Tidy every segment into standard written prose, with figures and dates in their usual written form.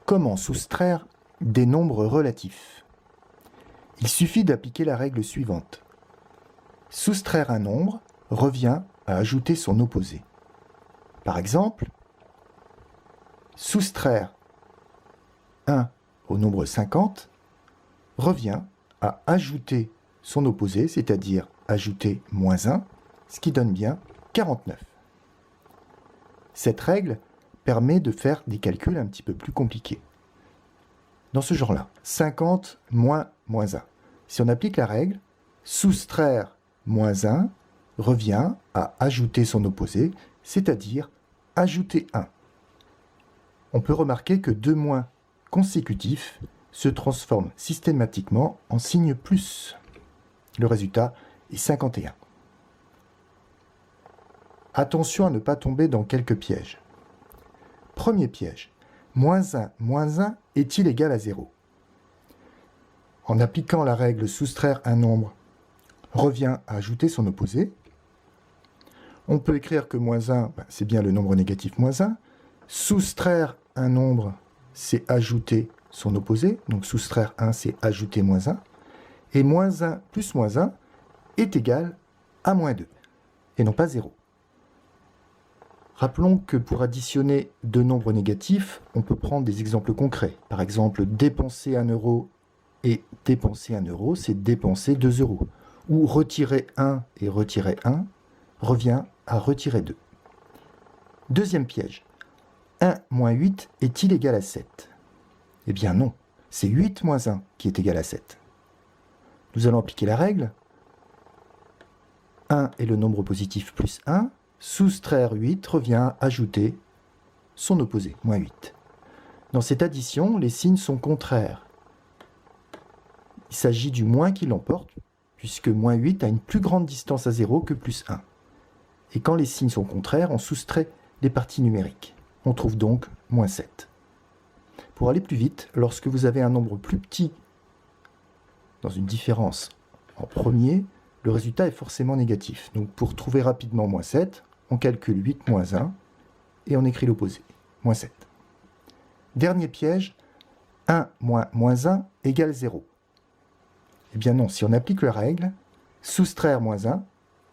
Comment soustraire des nombres relatifs? Il suffit d'appliquer la règle suivante. Soustraire un nombre revient à ajouter son opposé. Par exemple, soustraire 1 au nombre 50 revient à ajouter son opposé, c'est-à-dire ajouter moins 1, ce qui donne bien 49. Cette règle permet de faire des calculs un petit peu plus compliqués. Dans ce genre-là, 50 moins moins 1. Si on applique la règle, soustraire moins 1 revient à ajouter son opposé, c'est-à-dire ajouter 1. On peut remarquer que deux moins consécutifs se transforment systématiquement en signe plus. Le résultat est 51. Attention à ne pas tomber dans quelques pièges. Premier piège. Moins 1 est-il égal à 0? En appliquant la règle soustraire un nombre revient à ajouter son opposé. On peut écrire que moins 1, c'est bien le nombre négatif moins 1. Soustraire un nombre, c'est ajouter son opposé. Donc soustraire 1, c'est ajouter moins 1. Et moins 1 plus moins 1 est égal à moins 2, et non pas 0. Rappelons que pour additionner deux nombres négatifs, on peut prendre des exemples concrets. Par exemple, dépenser 1 euro et dépenser 1 euro, c'est dépenser 2 euros. Ou retirer 1 et retirer 1 revient à retirer 2. Deuxième piège. 1 moins 8 est-il égal à 7? Eh bien non, c'est 8 moins 1 qui est égal à 7. Nous allons appliquer la règle. 1 est le nombre positif plus 1. Soustraire 8 revient à ajouter son opposé, moins 8. Dans cette addition, les signes sont contraires. Il s'agit du moins qui l'emporte, puisque moins 8 a une plus grande distance à 0 que plus 1. Et quand les signes sont contraires, on soustrait les parties numériques. On trouve donc moins 7. Pour aller plus vite, lorsque vous avez un nombre plus petit dans une différence en premier, le résultat est forcément négatif. Donc pour trouver rapidement moins 7, on calcule 8 moins 1 et on écrit l'opposé, moins 7. Dernier piège, 1 moins moins 1 égale 0. Eh bien non, si on applique la règle, soustraire moins 1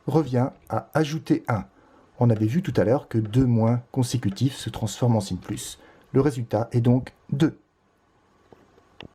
revient à ajouter 1. On avait vu tout à l'heure que deux moins consécutifs se transforment en signe plus. Le résultat est donc 2.